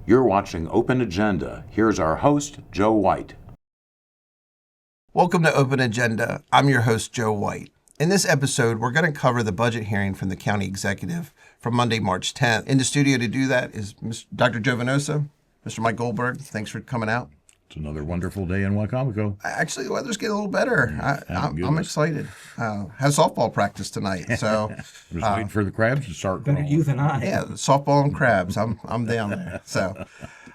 You're watching Open Agenda. Here's our host, Joe White. Welcome to Open Agenda. I'm your host, Joe White. In this episode, we're going to cover the budget hearing from the county executive from Monday, March 10th. In the studio to do that is Dr. Joe Venosa, Mr. Mike Goldberg. Thanks for coming out. It's another wonderful day in Wycomico. Actually, the weather's getting a little better. I'm excited. Have softball practice tonight, so I'm just waiting for the crabs to start Better growing. you than I. yeah, softball and crabs. I'm down there. So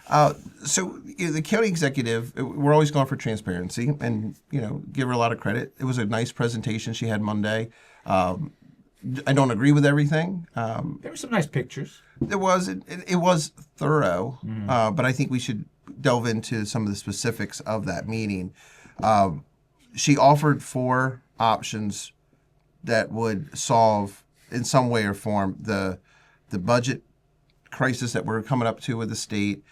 the county executive, we're always going for transparency, and give her a lot of credit. It was a nice presentation she had Monday. I don't agree with everything. There were some nice pictures. It was thorough, but I think we should delve into some of the specifics of that meeting. She offered 4 options that would solve, in some way or form, the budget crisis that we're coming up to with the state,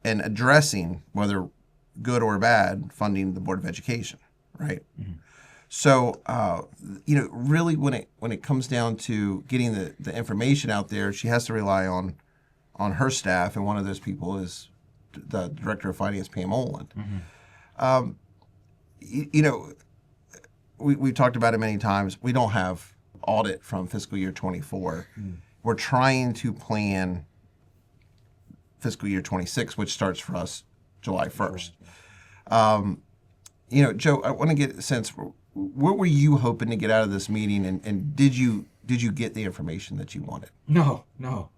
and addressing, whether good or bad, funding the Board of Education, right? Mm-hmm. So, really, when it comes down to getting the information out there, she has to rely on her staff, and one of those people is the Director of Finance, Pam Oland. Mm-hmm. We've talked about it many times. We don't have audit from fiscal year 24. Mm. We're trying to plan fiscal year 26, which starts for us July 1st. Joe, I want to get a sense, what were you hoping to get out of this meeting, and did you get the information that you wanted? No.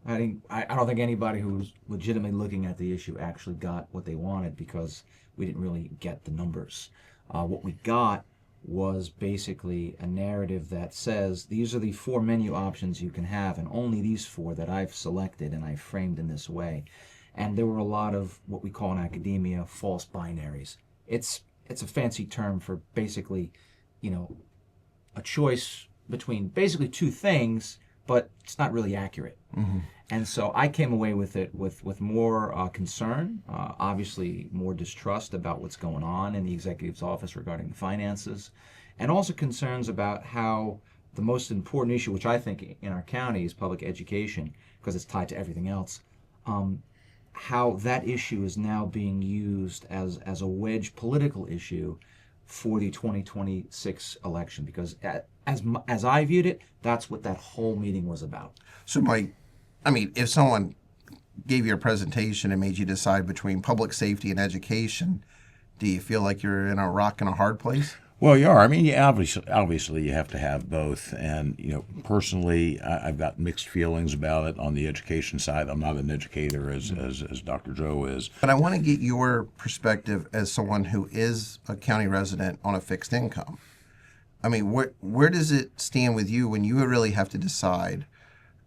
I don't think anybody who was legitimately looking at the issue actually got what they wanted, because we didn't really get the numbers. What we got was basically a narrative that says these are the 4 menu options you can have, and only these 4 that I've selected and I've framed in this way. And there were a lot of what we call in academia false binaries. It's a fancy term for basically, a choice between basically 2 things, but it's not really accurate. Mm-hmm. And so I came away with it with more concern, obviously more distrust about what's going on in the executive's office regarding the finances, and also concerns about how the most important issue, which I think in our county is public education, because it's tied to everything else, how that issue is now being used as a wedge political issue for the 2026 election, because as I viewed it, that's what that whole meeting was about. So, Mike, if someone gave you a presentation and made you decide between public safety and education, do you feel like you're in a rock and a hard place? Well, you are. Obviously you have to have both. And, personally, I've got mixed feelings about it on the education side. I'm not an educator as Dr. Joe is. But I want to get your perspective as someone who is a county resident on a fixed income. Where does it stand with you when you really have to decide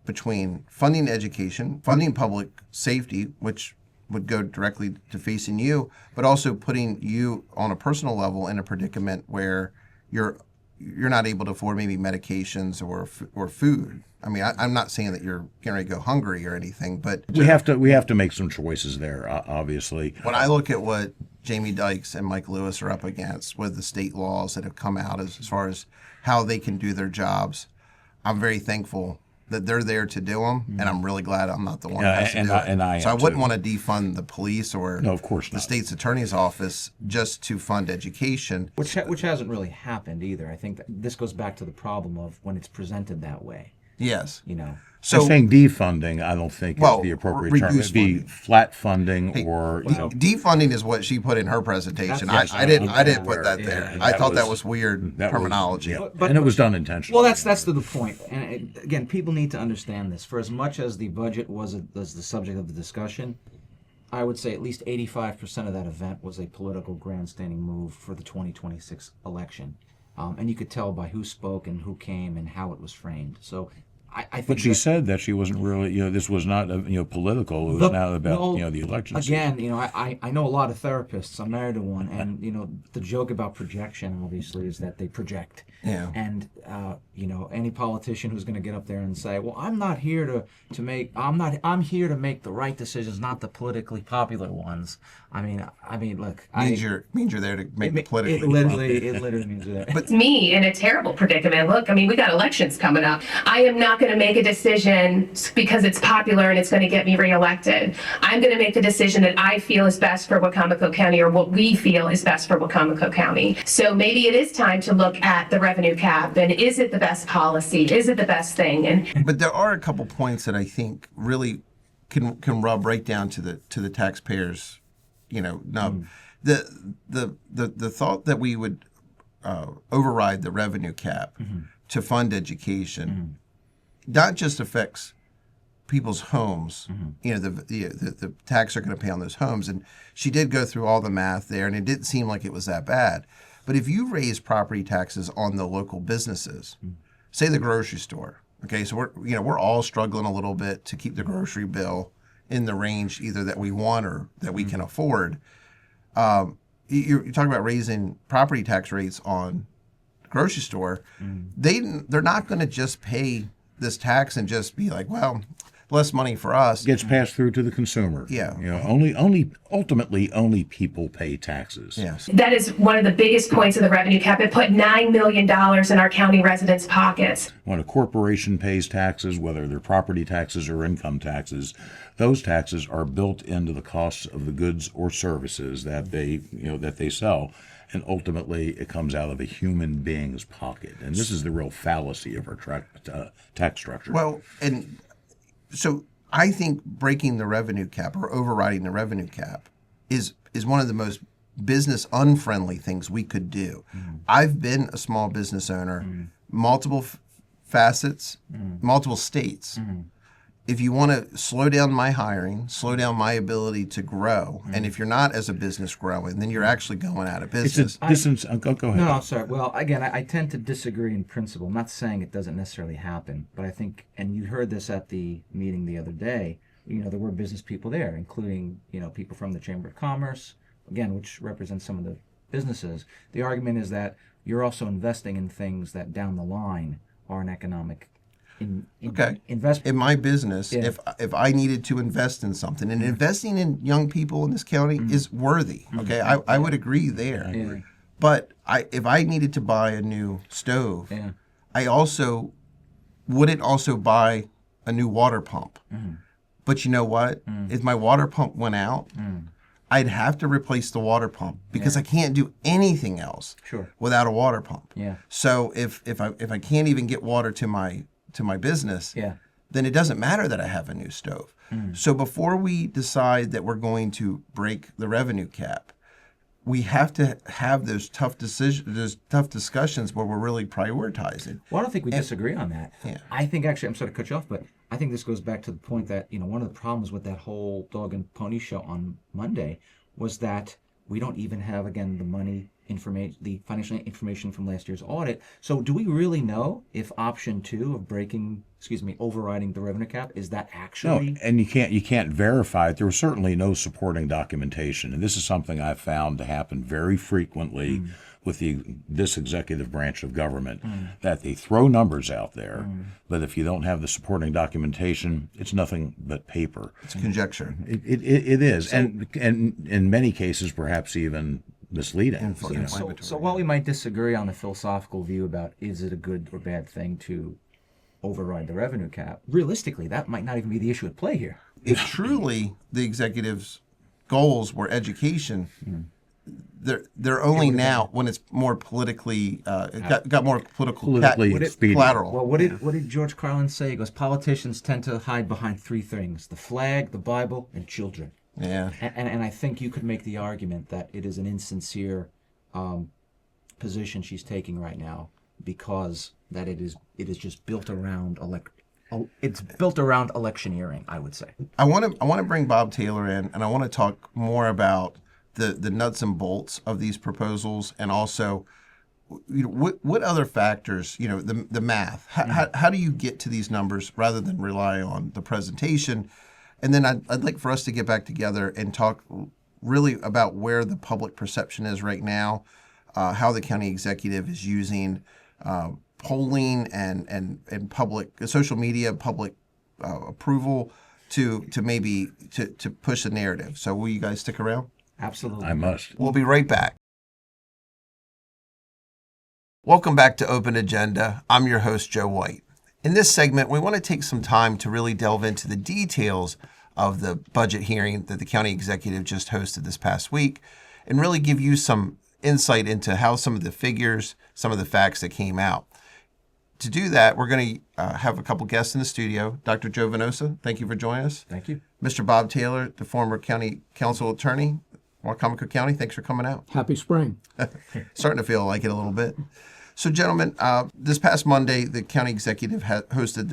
between funding education, funding public safety, which would go directly to facing you, but also putting you on a personal level in a predicament where you're not able to afford maybe medications or food? I'm not saying that you're getting ready to go hungry or anything, but we have to make some choices there, obviously. When I look at what Jamie Dykes and Mike Lewis are up against with the state laws that have come out as far as how they can do their jobs, I'm very thankful that they're there to do them, and I'm really glad I'm not the one that has to do it. So I wouldn't want to defund the police or of course not. The state's attorney's office just to fund education. Which hasn't really happened either. I think that this goes back to the problem of when it's presented that way. Yes. So saying defunding, I don't think is the appropriate term. It'd be flat funding or defunding is what she put in her presentation. I didn't put that there. I thought that was weird terminology. And it was done intentionally. Well, that's the point. And again, people need to understand this. For as much as the budget was the subject of the discussion, I would say at least 85% of that event was a political grandstanding move for the 2026 election. And you could tell by who spoke and who came and how it was framed. So I think. But she said that she wasn't really, this was not, political. It was not about, the election. Again, I know a lot of therapists. I'm married to one, and the joke about projection obviously is that they project. Yeah. And any politician who's going to get up there and say, "Well, I'm not here to make I'm here to make the right decisions, not the politically popular ones." I mean, look, Means you're there to make the it politically. literally means that. Puts me in a terrible predicament. Look, I mean, we got elections coming up. I am not going to make a decision because it's popular and it's going to get me reelected. I'm going to make the decision that I feel is best for Wacomico County, or what we feel is best for Wacomico County. So maybe it is time to look at the revenue cap, and is it the best policy? Is it the best thing? And But there are a couple points that I think really can rub right down to the taxpayers, nub. The thought that we would override the revenue cap to fund education not just affects people's homes. The tax they're going to pay on those homes, and she did go through all the math there, and it didn't seem like it was that bad. But if you raise property taxes on the local businesses, say the grocery store, okay, so we're all struggling a little bit to keep the grocery bill in the range either that we want or that we can afford. You're talking about raising property tax rates on the grocery store. They're not going to just pay this tax and just be like, well, less money for us. Gets passed through to the consumer. Yeah. Ultimately, only people pay taxes. Yes. that is one of the biggest points of the revenue cap. It put $9 million in our county residents' pockets. When a corporation pays taxes, whether they're property taxes or income taxes, those taxes are built into the costs of the goods or services that they sell, and ultimately it comes out of a human being's pocket. And this is the real fallacy of our tax structure. Well, and so I think breaking the revenue cap or overriding the revenue cap is one of the most business unfriendly things we could do. I've been a small business owner, multiple facets, multiple states. If you want to slow down my hiring, slow down my ability to grow, and if you're not as a business growing, then you're actually going out of business. Go ahead. No, I'm sorry. Well, again, I tend to disagree in principle. I'm not saying it doesn't necessarily happen, but I think, and you heard this at the meeting the other day, there were business people there, including, people from the Chamber of Commerce, again, which represents some of the businesses. The argument is that you're also investing in things that down the line are an economic investment. In my business, if I needed to invest in something, and investing in young people in this county is worthy, okay, I would agree there. Yeah. But if I needed to buy a new stove, I also wouldn't also buy a new water pump. But you know what? If my water pump went out, I'd have to replace the water pump because I can't do anything else without a water pump. Yeah. So if I can't even get water to my business, then it doesn't matter that I have a new stove. So before we decide that we're going to break the revenue cap, we have to have those tough discussions where we're really prioritizing. Well, I don't think we disagree on that. Yeah. I think actually, I'm sorry to cut you off, but I think this goes back to the point that, one of the problems with that whole dog and pony show on Monday was that we don't even have, again, the financial information from last year's audit. So do we really know if option 2 of overriding the revenue cap, is that actually? No, and you can't verify it. There was certainly no supporting documentation, and this is something I've found to happen very frequently with this executive branch of government, that they throw numbers out there, but if you don't have the supporting documentation, it's nothing but paper. It's conjecture. It is, and in many cases, perhaps even misleading. So while we might disagree on the philosophical view about is it a good or bad thing to override the revenue cap, realistically, that might not even be the issue at play here. If truly the executive's goals were education, they're only now when it's more politically got more Politically expedient. collateral. Well, what did George Carlin say? He goes, politicians tend to hide behind 3 things: the flag, the Bible, and children. Yeah. And I think you could make the argument that it is an insincere position she's taking right now, because that it is just built around electioneering, I would say. I want to bring Bob Taylor in, and I want to talk more about the nuts and bolts of these proposals, and also what other factors, the math. How do you get to these numbers rather than rely on the presentation? And then I'd like for us to get back together and talk really about where the public perception is right now, how the county executive is using polling and public social media, public approval to maybe to push the narrative. So will you guys stick around? Absolutely. I must. We'll be right back. Welcome back to Open Agenda. I'm your host, Joe White. In this segment, we want to take some time to really delve into the details of the budget hearing that the county executive just hosted this past week and really give you some insight into how some of the figures, some of the facts that came out. To do that, we're going to have a couple guests in the studio. Dr. Joe Venosa, thank you for joining us. Thank you. Mr. Bob Taylor, the former county council attorney, Wacomico County, thanks for coming out. Happy spring. Starting to feel like it a little bit. So, gentlemen, this past Monday, the county executive hosted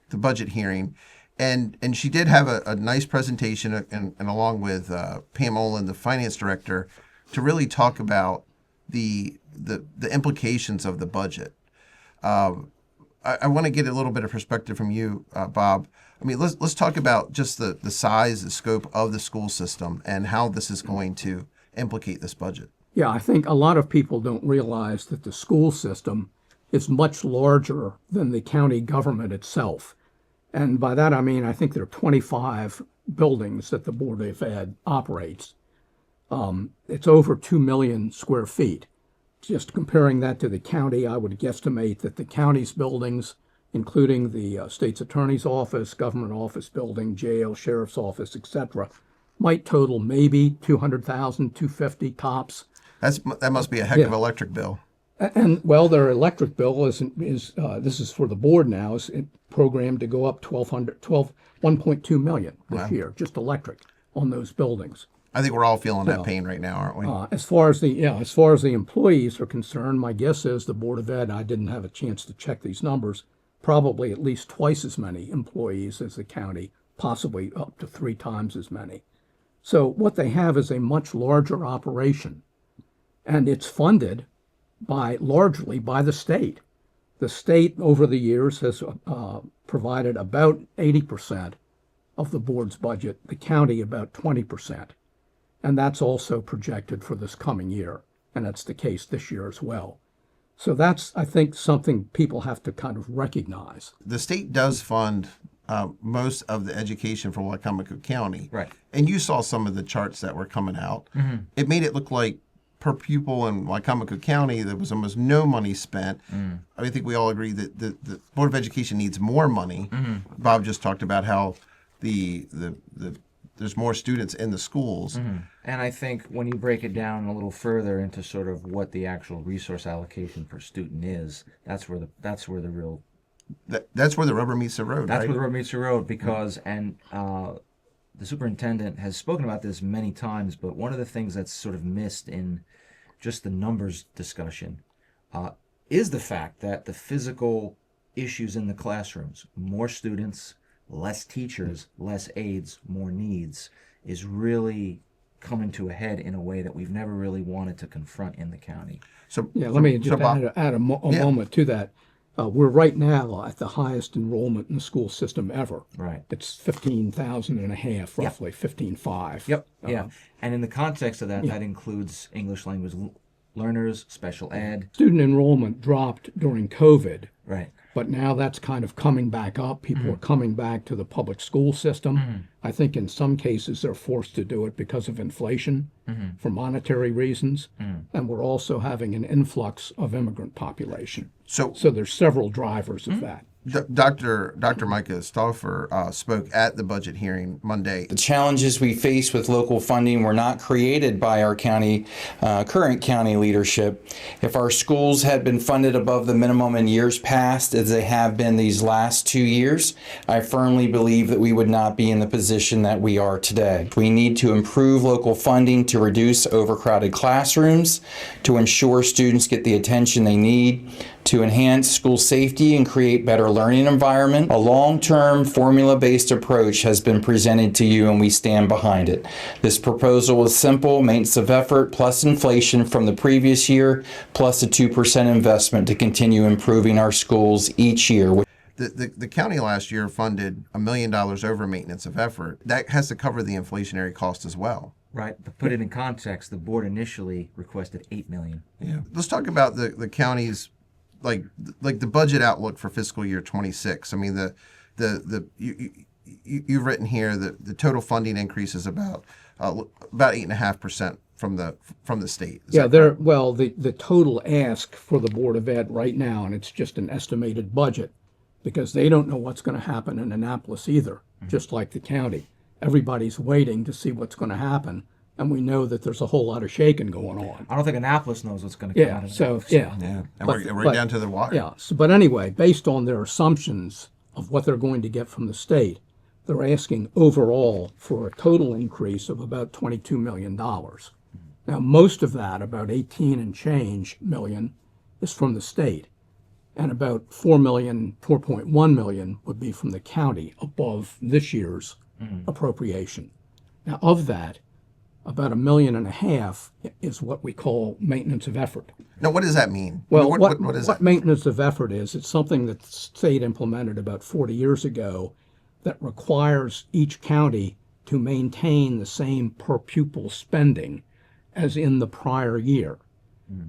the budget hearing, and she did have a nice presentation, and along with Pam Olin, the finance director, to really talk about the implications of the budget. I want to get a little bit of perspective from you, Bob. I mean, let's talk about just the size, the scope of the school system, and how this is going to implicate this budget. Yeah, I think a lot of people don't realize that the school system is much larger than the county government itself. And by that I mean, I think there are 25 buildings that the Board of Ed operates. It's over 2 million square feet. Just comparing that to the county, I would guesstimate that the county's buildings, including the state's attorney's office, government office building, jail, sheriff's office, etc., might total maybe 200,000, 250 tops. That must be a heck of an electric bill. And well, their electric bill is this is for the board now, is programmed to go up 1.2 million this year, just electric on those buildings. I think we're all feeling that pain right now, aren't we? As far as the employees are concerned, my guess is the Board of Ed, I didn't have a chance to check these numbers, probably at least twice as many employees as the county, possibly up to 3 times as many. So what they have is a much larger operation, and it's funded largely by the state. The state over the years has provided about 80% of the board's budget, the county about 20%. And that's also projected for this coming year, and that's the case this year as well. So that's, I think, something people have to kind of recognize. The state does fund most of the education for Wacomico County. Right. And you saw some of the charts that were coming out. Mm-hmm. It made it look like per pupil in Wacomico County, there was almost no money spent. I think we all agree that the Board of Education needs more money. Mm-hmm. Bob just talked about how there's more students in the schools. Mm-hmm. And I think when you break it down a little further into sort of what the actual resource allocation per student is, that's where the rubber meets the road. That's right? where the rubber meets the road because the superintendent has spoken about this many times, but one of the things that's sort of missed in just the numbers discussion is the fact that the physical issues in the classrooms, more students, less teachers, less aides, more needs, is really coming to a head in a way that we've never really wanted to confront in the county. Let me just add a moment to that. We're right now at the highest enrollment in the school system ever. Right. It's 15,000 and a half, roughly, 15.5. Yep. Yeah. And in the context of that, that includes English language learners, special ed. Student enrollment dropped during COVID. Right. But now that's kind of coming back up. People are coming back to the public school system. I think in some cases they're forced to do it because of inflation for monetary reasons. And we're also having an influx of immigrant population. So there's several drivers of that. Dr. Micah Stauffer spoke at the budget hearing Monday. The challenges we face with local funding were not created by our county, current county leadership. If our schools had been funded above the minimum in years past, as they have been these last 2 years, I firmly believe that we would not be in the position that we are today. We need to improve local funding to reduce overcrowded classrooms, to ensure students get the attention they need, to enhance school safety and create better learning environment. A long-term formula-based approach has been presented to you and we stand behind it. This proposal is simple: maintenance of effort plus inflation from the previous year plus a 2% investment to continue improving our schools each year. The county last year funded $1 million over maintenance of effort. That has to cover the inflationary cost as well. Right. To put it in context, the board initially requested $8 million. Yeah. Let's talk about the county's like the budget outlook for fiscal year 26. I mean, you've written here that the total funding increase is about 8.5% from the state. Is Yeah, that correct? the total ask for the Board of Ed right now, and it's just an estimated budget, because they don't know what's going to happen in Annapolis either, just like the county. Everybody's waiting to see what's going to happen, and we know that there's a whole lot of shaking going on. I don't think Annapolis knows what's going to come out Yeah, of so, it. yeah. Yeah, and But- we're but- down to the wire. Yeah, but anyway, based on their assumptions of what they're going to get from the state, they're asking overall for a total increase of about $22 million. Now, most of that, about 18 and change million, is from the state, and about 4.1 million would be from the county above this year's appropriation. Now, of that, about $1.5 million is what we call maintenance of effort. Now, what does that mean? Well, what is what that? maintenance of effort is, it's something that the state implemented about 40 years ago that requires each county to maintain the same per pupil spending as in the prior year.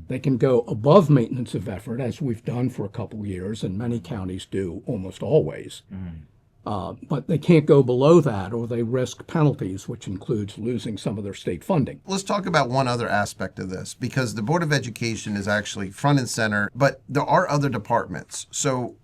They can go above maintenance of effort, as we've done for a couple of years, and many counties do almost always. But they can't go below that, or they risk penalties, which includes losing some of their state funding. Let's talk about one other aspect of this, because the Board of Education is actually front and center, but there are other departments. So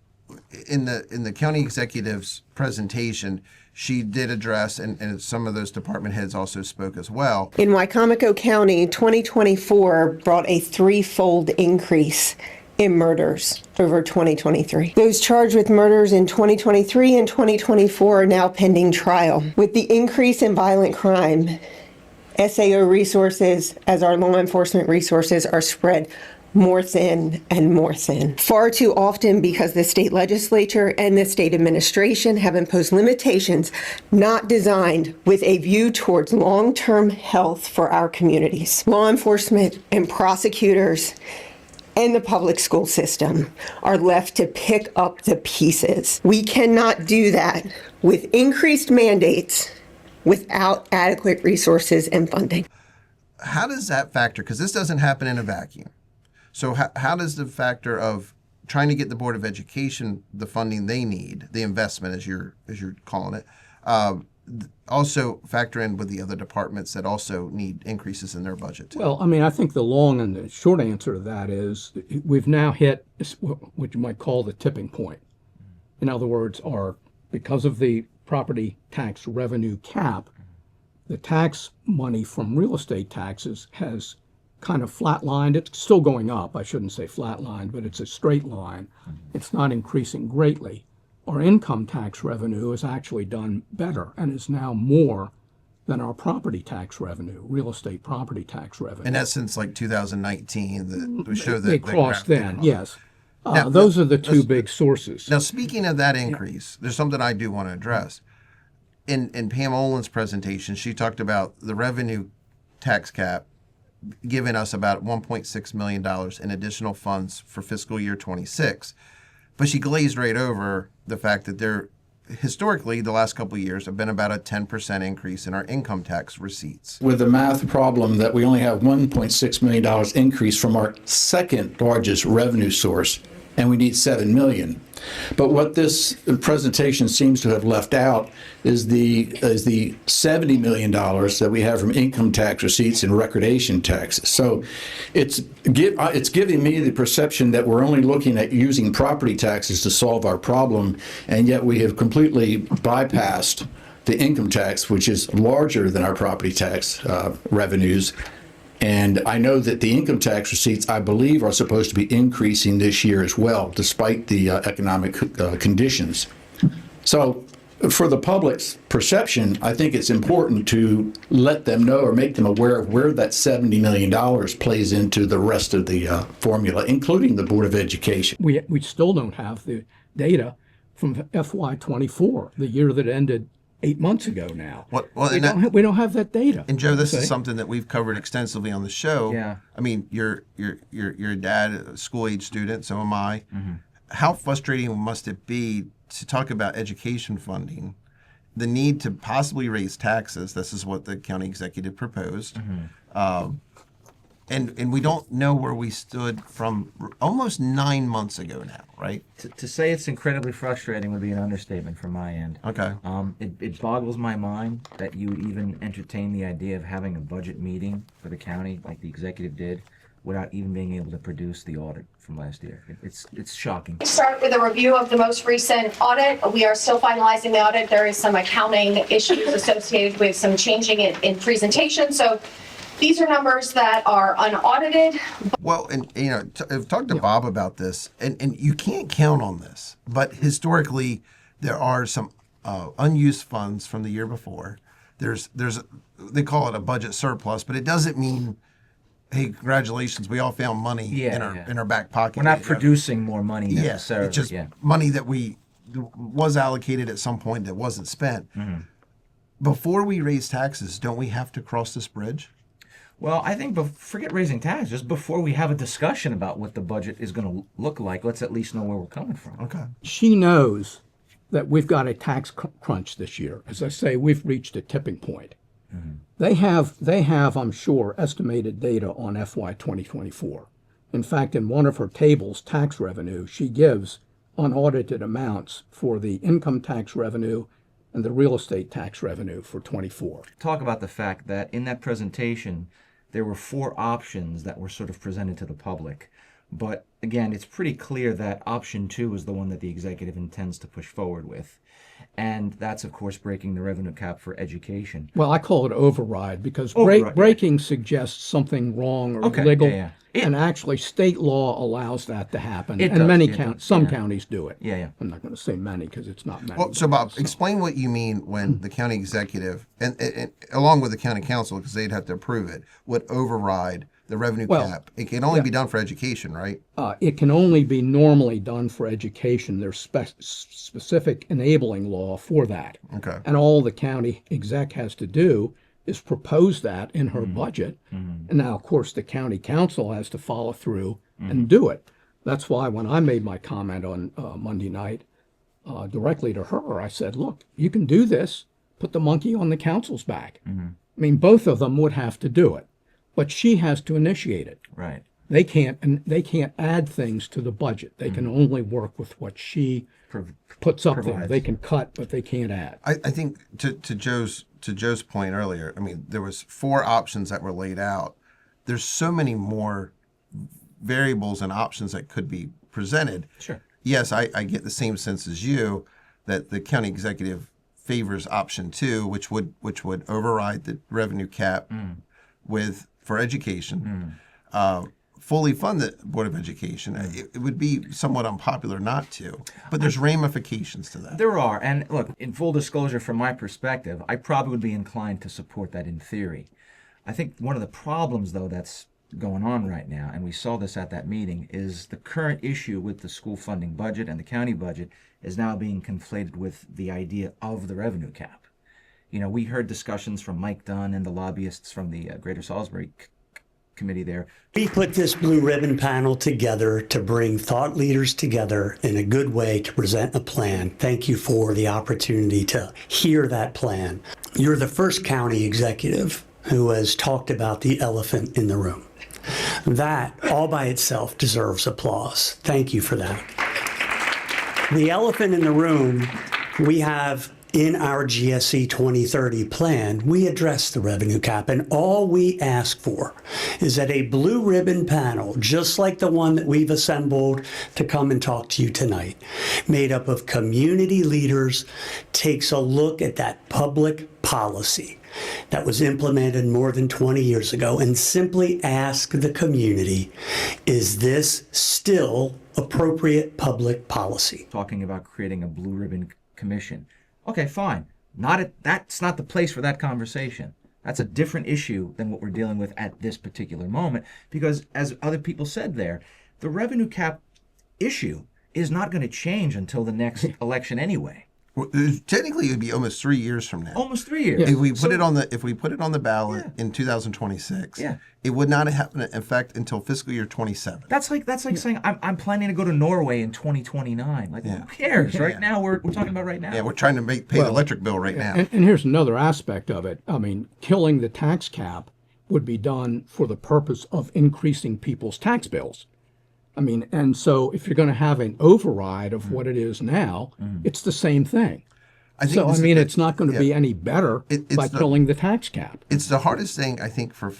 in the county executive's presentation, she did address, and some of those department heads also spoke as well. In Wycomico County, 2024 brought a threefold increase in murders over 2023. Those charged with murders in 2023 and 2024 are now pending trial. With the increase in violent crime, SAO resources, as our law enforcement resources, are spread more thin and more thin. Far too often, because the state legislature and the state administration have imposed limitations not designed with a view towards long-term health for our communities. Law enforcement and prosecutors and the public school system are left to pick up the pieces. We cannot do that with increased mandates without adequate resources and funding. How does that factor? Because this doesn't happen in a vacuum. So how does the factor of trying to get the Board of Education the funding they need, the investment as you're calling it, also factor in with the other departments that also need increases in their budget too? Well, I mean, I think the long and the short answer to that is we've now hit what you might call the tipping point. In other words, because of the property tax revenue cap, the tax money from real estate taxes has kind of flatlined. It's still going up. I shouldn't say flatlined, but it's a straight line. It's not increasing greatly. Our income tax revenue has actually done better and is now more than our property tax revenue, real estate property tax revenue. And that's since like 2019, we show that They crossed then, graph. yes. Now, Those are the two big sources. Now, speaking of that increase, there's something I do want to address. In Pam Olin's presentation, she talked about the revenue tax cap giving us about $1.6 million in additional funds for fiscal year 26. But she glazed right over the fact that there, historically, the last couple of years have been about a 10% increase in our income tax receipts. With the math problem that we only have $1.6 million increase from our second largest revenue source, and we need $7 million. But what this presentation seems to have left out is the $70 million that we have from income tax receipts and recordation taxes. So it's giving me the perception that we're only looking at using property taxes to solve our problem, and yet we have completely bypassed the income tax, which is larger than our property tax revenues. And I know that the income tax receipts, I believe, are supposed to be increasing this year as well, despite the economic conditions. So for the public's perception, I think it's important to let them know or make them aware of where that $70 million plays into the rest of the formula, including the Board of Education. We still don't have the data from FY24, the year that ended 8 months ago now. We don't have that data. And Joe, this is something that we've covered extensively on the show. Yeah. I mean, you're a dad, a school-age student, so am I. Mm-hmm. How frustrating must it be to talk about education funding, the need to possibly raise taxes? This is what the county executive proposed. Mm-hmm. and we don't know where we stood from almost 9 months ago now, right? To say it's incredibly frustrating would be an understatement from my end. Okay. It boggles my mind that you would even entertain the idea of having a budget meeting for the county like the executive did without even being able to produce the audit from last year. It's shocking. Start with a review of the most recent audit. We are still finalizing the audit. There is some accounting issues associated with some changing in presentation. So these are numbers that are unaudited. Well, and I've talked to Bob about this, and you can't count on this, but historically there are some unused funds from the year before. They call it a budget surplus, but it doesn't mean, hey, congratulations, we all found money in our back pocket. We're not producing more money necessarily. It's just money that was allocated at some point that wasn't spent. Mm-hmm. Before we raise taxes, don't we have to cross this bridge? Well, I think forget raising taxes. Just before we have a discussion about what the budget is going to look like, let's at least know where we're coming from. Okay. She knows that we've got a tax crunch this year. As I say, we've reached a tipping point. Mm-hmm. They have, I'm sure, estimated data on FY 2024. In fact, in one of her tables, tax revenue, she gives unaudited amounts for the income tax revenue and the real estate tax revenue for 24. Talk about the fact that in that presentation, there were 4 options that were sort of presented to the public. But again, it's pretty clear that option 2 is the one that the executive intends to push forward with. And that's, of course, breaking the revenue cap for education. Well, I call it override because breaking suggests something wrong or illegal. And actually, state law allows that to happen. And some counties do it. I'm not going to say many because it's not many. Well, so Bob, explain what you mean when the county executive, and along with the county council, because they'd have to approve it, would override the revenue cap. It can only be done for education, right? It can only be normally done for education. There's specific enabling law for that. Okay. And all the county exec has to do is propose that in her budget. And now, of course, the county council has to follow through and do it. That's why when I made my comment on Monday night directly to her, I said, look, you can do this, put the monkey on the council's back. I mean, both of them would have to do it. But she has to initiate it. Right. They can't add things to the budget. They can only work with what she puts up there. They can cut, but they can't add. I think to Joe's point earlier, I mean, there was 4 options that were laid out. There's so many more variables and options that could be presented. Sure. Yes, I get the same sense as you that the county executive favors option 2, which would override the revenue cap for education, fully fund the Board of Education. It would be somewhat unpopular not to, but there's ramifications to that. There are, and look, in full disclosure from my perspective, I probably would be inclined to support that in theory. I think one of the problems, though, that's going on right now, and we saw this at that meeting, is the current issue with the school funding budget and the county budget is now being conflated with the idea of the revenue cap. You know, we heard discussions from Mike Dunn and the lobbyists from the Greater Salisbury Committee there. We put this blue ribbon panel together to bring thought leaders together in a good way to present a plan. Thank you for the opportunity to hear that plan. You're the first county executive who has talked about the elephant in the room. That all by itself deserves applause. Thank you for that. The elephant in the room, we have in our GSE 2030 plan, we address the revenue cap, and all we ask for is that a blue ribbon panel, just like the one that we've assembled to come and talk to you tonight, made up of community leaders, takes a look at that public policy that was implemented more than 20 years ago and simply ask the community, is this still appropriate public policy? Talking about creating a blue ribbon commission. Okay, fine. That's not the place for that conversation. That's a different issue than what we're dealing with at this particular moment, because as other people said there, the revenue cap issue is not going to change until the next election anyway. Well, technically, it would be almost 3 years from now. Almost 3 years. If we put it on the ballot in 2026, it would not have an effect until fiscal year 27. That's like saying I'm planning to go to Norway in 2029. Like who cares? Right now we're talking about right now. Yeah, we're trying to pay the electric bill right now. And here's another aspect of it. I mean, killing the tax cap would be done for the purpose of increasing people's tax bills. I mean, and so if you're going to have an override of what it is now, it's the same thing. I think So, I this is mean, the- it's not going to be yeah. any better It's by the- killing the tax cap. It's the hardest thing, I think, for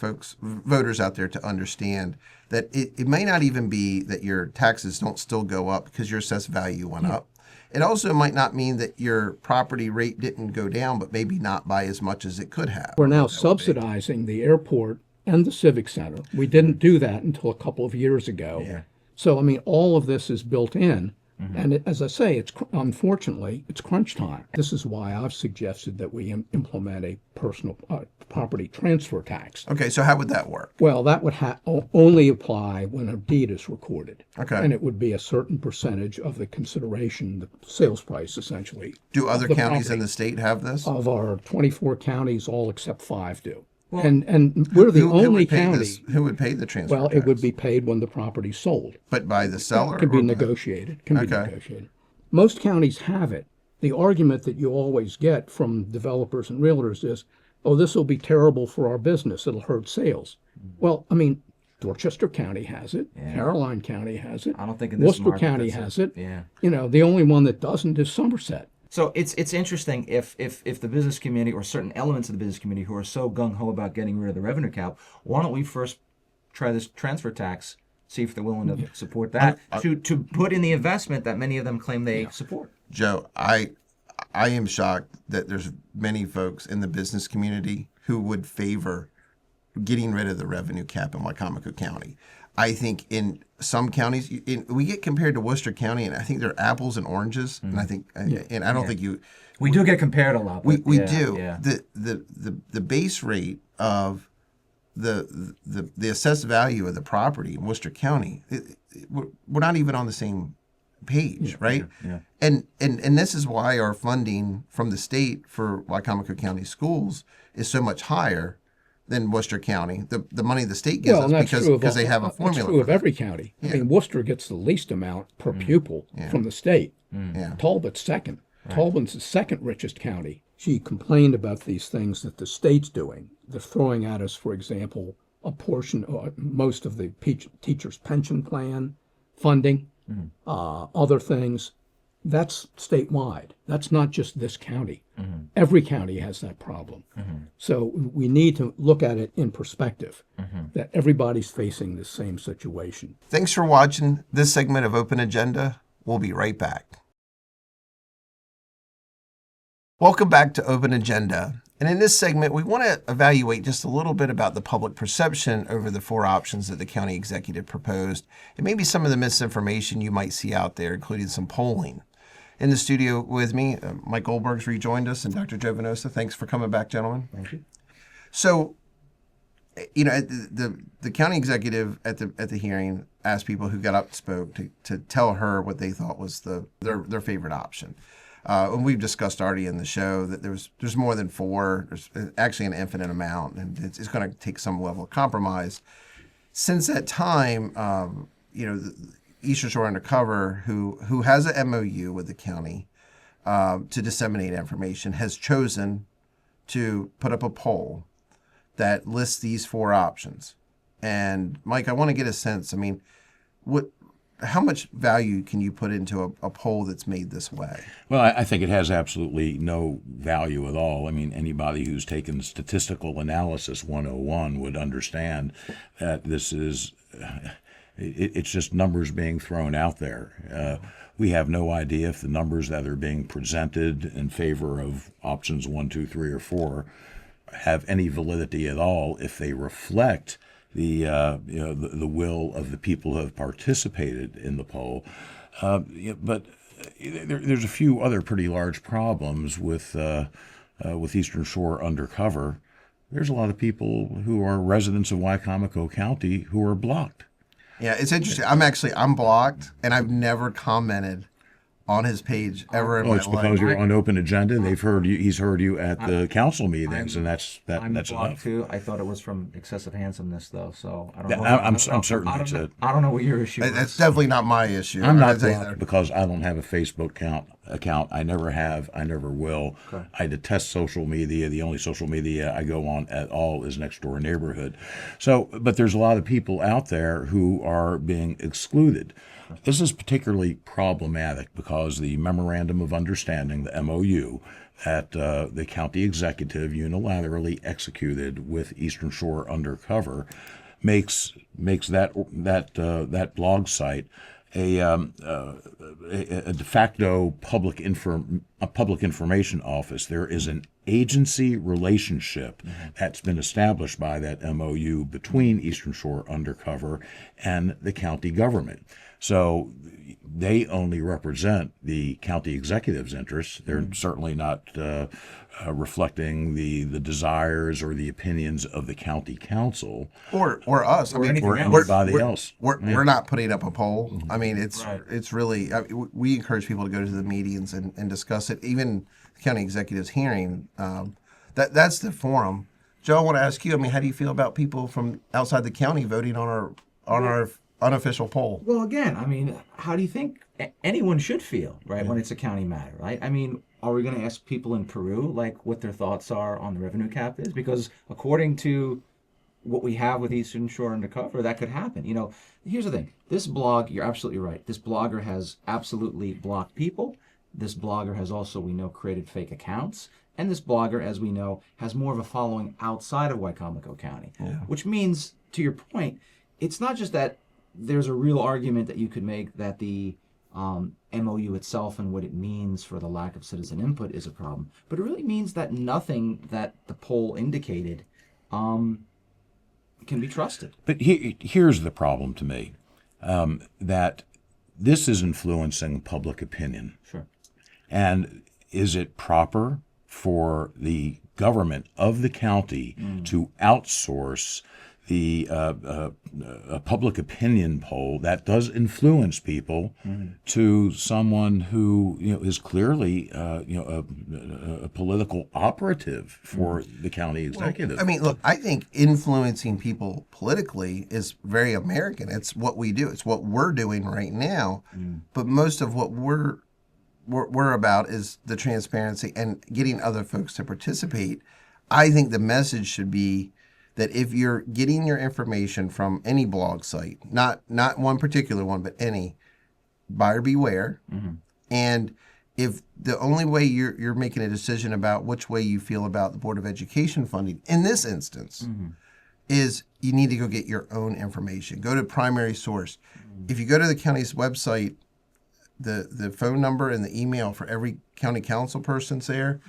voters out there to understand that it may not even be that your taxes don't still go up because your assessed value went up. It also might not mean that your property rate didn't go down, but maybe not by as much as it could have. We're now subsidizing the airport and the Civic Center. We didn't do that until a couple of years ago. Yeah. So, I mean, all of this is built in. And as I say, unfortunately, it's crunch time. This is why I've suggested that we implement a personal property transfer tax. Okay, so how would that work? Well, that would only apply when a deed is recorded. Okay. And it would be a certain percentage of the consideration, the sales price, essentially. Do other the counties in property. the state have this? Of our 24 counties, all except 5 do. And we're the Who only would pay county. this? Who would pay the transfer Well, it would tax? be paid when the property's sold. But by the seller? It can be or- negotiated. Can be Okay. negotiated. Most counties have it. The argument that you always get from developers and realtors is, "Oh, this will be terrible for our business. It'll hurt sales." Well, I mean, Dorchester County has it. Caroline County has it. I don't think in this Worcester market County that's has it. it. Yeah. You know, the only one that doesn't is Somerset. So it's interesting if the business community or certain elements of the business community who are so gung ho about getting rid of the revenue cap, why don't we first try this transfer tax, see if they're willing to support that to put in the investment that many of them claim they support. Joe, I am shocked that there's many folks in the business community who would favor getting rid of the revenue cap in Wycomico County. I think in some counties, we get compared to Worcester County, and I think they're apples and oranges. And I think, and I don't think you. We do get compared a lot. We but do. Yeah. The base rate of the assessed value of the property in Worcester County, we're not even on the same page, right? yeah. And this is why our funding from the state for Wycomico County schools is so much higher than Worcester County. The money the state gives Well, and us that's true because of they have a That's formula. true of for it. every county. I mean, Worcester gets the least amount per pupil from the state. Yeah. Talbot's second. Talbot's the second richest county. She complained about these things that the state's doing. They're throwing at us, for example, a portion, or most of the teacher's pension plan funding, other things. That's statewide. That's not just this county. Every county has that problem. So we need to look at it in perspective, that everybody's facing the same situation. Thanks for watching this segment of Open Agenda. We'll be right back. Welcome back to Open Agenda. And in this segment, we want to evaluate just a little bit about the public perception over the 4 options that the county executive proposed, and maybe some of the misinformation you might see out there, including some polling. In the studio with me, Mike Goldberg's rejoined us, and Dr. Joe Venosa. Thanks for coming back, gentlemen. Thank you. So, you know, the county executive at the hearing asked people who got up and spoke to tell her what they thought was their favorite option. And we've discussed already in the show that there's more than 4. There's actually an infinite amount, and it's going to take some level of compromise. Since that time, you know, Eastern Shore Undercover, who has an MOU with the county to disseminate information, has chosen to put up a poll that lists these 4 options. And Mike, I want to get a sense. I mean, how much value can you put into a poll that's made this way? Well, I think it has absolutely no value at all. I mean, anybody who's taken statistical analysis 101 would understand that this is, it's just numbers being thrown out there. We have no idea if the numbers that are being presented in favor of options 1, 2, 3, or 4 have any validity at all, if they reflect the will of the people who have participated in the poll. But there's a few other pretty large problems with Eastern Shore Undercover. There's a lot of people who are residents of Wycomico County who are blocked. Yeah, it's interesting. I'm blocked, and I've never commented on his page ever in Well, my it's life. because you're on open agenda, and he's heard you at the council meetings, and that's I'm that's blocked enough. too. I thought it was from excessive handsomeness, though. So I don't know. I'm certain I that's don't, it. I don't know what your issue is. That's definitely not my issue. I'm not I'd say blocked because I don't have a Facebook account. I never have. I never will. Okay. I detest social media. The only social media I go on at all is Next Door Neighborhood. So, but there's a lot of people out there who are being excluded. This is particularly problematic because the Memorandum of Understanding, the MOU, that the county executive unilaterally executed with Eastern Shore Undercover makes that blog site a de facto public information office. There is an agency relationship that's been established by that MOU between Eastern Shore Undercover and the county government. So they only represent the county executive's interests. They're certainly not reflecting the desires or the opinions of the county council or us. I mean, anything else. anybody else. We're not putting up a poll. I mean, it's really we encourage people to go to the meetings and discuss it. Even the county executive's hearing. That's the forum. Joe, I want to ask you. I mean, how do you feel about people from outside the county voting on our unofficial poll? Well, again, I mean, how do you think anyone should feel, right, when it's a county matter, right? I mean, are we going to ask people in Peru, like, what their thoughts are on the revenue cap is? Because according to what we have with Eastern Shore Undercover, that could happen. You know, here's the thing. This blog, you're absolutely right. This blogger has absolutely blocked people. This blogger has also, we know, created fake accounts. And this blogger, as we know, has more of a following outside of Wicomico County, which means, to your point, it's not just that there's a real argument that you could make that the MOU itself and what it means for the lack of citizen input is a problem, but it really means that nothing that the poll indicated can be trusted. But here's the problem to me, that this is influencing public opinion. Sure. And is it proper for the government of the county to outsource the public opinion poll that does influence people to someone who is clearly a political operative for the county executive? Well, I mean, look, I think influencing people politically is very American. It's what we do. It's what we're doing right now. But most of what we're about is the transparency and getting other folks to participate. I think the message should be that if you're getting your information from any blog site, not one particular one, but any, buyer beware. And if the only way you're making a decision about which way you feel about the Board of Education funding, in this instance, is you need to go get your own information. Go to primary source. If you go to the county's website, the phone number and the email for every county council person's there.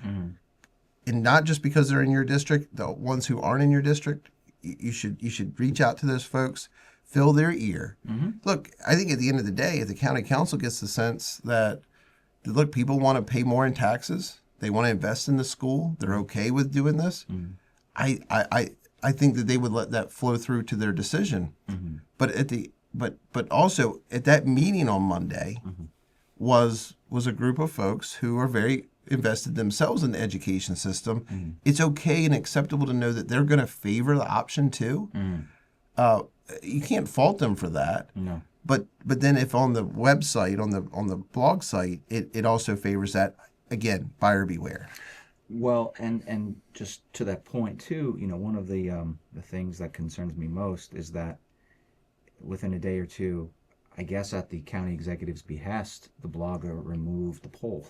And not just because they're in your district, the ones who aren't in your district, you should reach out to those folks, fill their ear. Look, I think at the end of the day, if the county council gets the sense that, look, people want to pay more in taxes, they want to invest in the school, they're okay with doing this, I think that they would let that flow through to their decision. But also at that meeting on Monday was a group of folks who are very invested themselves in the education system. It's okay and acceptable to know that they're going to favor the option too. You can't fault them for that. No. But then if on the website, on the blog site, it also favors that, again, buyer beware. Well, and just to that point too, one of the things that concerns me most is that within a day or two, I guess at the county executive's behest, the blogger removed the poll.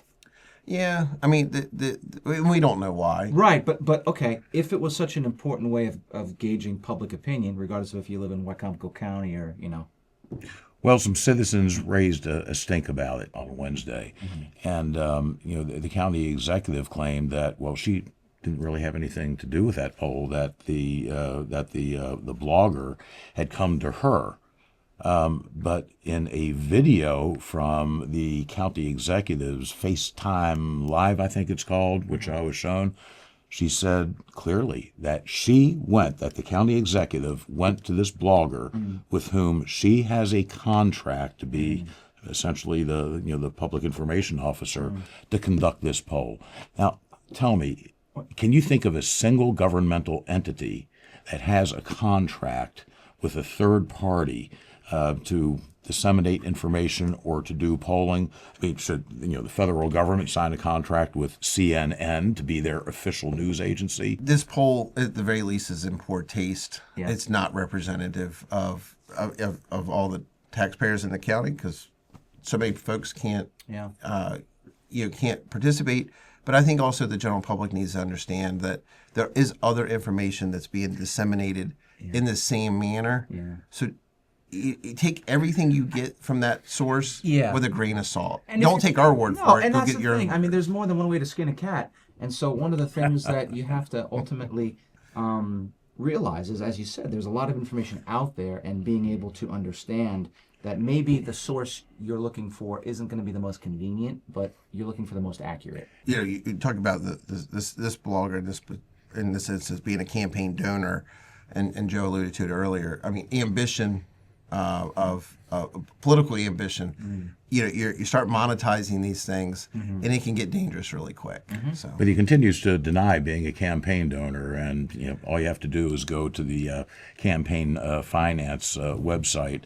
Yeah, I mean, we don't know why. Right, but okay, if it was such an important way of gauging public opinion, regardless of if you live in Wicomico County or, Well, some citizens raised a stink about it on Wednesday, and the county executive claimed that she didn't really have anything to do with that poll. That the blogger had come to her. But in a video from the county executive's FaceTime Live, I think it's called, which I was shown, she said clearly that the county executive went to this blogger with whom she has a contract to be essentially the public information officer, to conduct this poll. Now, tell me, can you think of a single governmental entity that has a contract with a third party to disseminate information or to do polling? I mean, should the federal government sign a contract with CNN to be their official news agency? This poll, at the very least, is in poor taste. Yeah. It's not representative of all the taxpayers in the county, because so many folks can't can't participate. But I think also the general public needs to understand that there is other information that's being disseminated in the same manner. Yeah. So you take everything you get from that source with a grain of salt. And Don't if you- take our word no, for it. and Go that's get the your thing. I mean, there's more than one way to skin a cat. And so one of the things that you have to ultimately realize is, as you said, there's a lot of information out there, and being able to understand that maybe the source you're looking for isn't going to be the most convenient, but you're looking for the most accurate. you talk about this blogger, in this instance being a campaign donor, and Joe alluded to it earlier. I mean, ambition of political ambition. You start monetizing these things, and it can get dangerous really quick. So, But he continues to deny being a campaign donor, and all you have to do is go to the campaign finance website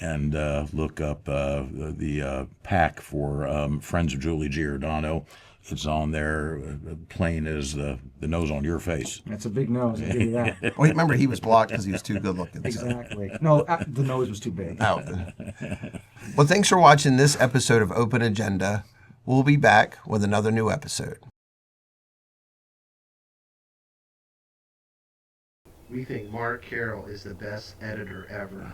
and look up the PAC for Friends of Julie Giordano. It's on there, plain as the nose on your face. That's a big nose, I'll give you that. well, remember, he was blocked because he was too good looking. So. Exactly. No, the nose was too big. Out. Well, thanks for watching this episode of Open Agenda. We'll be back with another new episode. We think Mark Carroll is the best editor ever.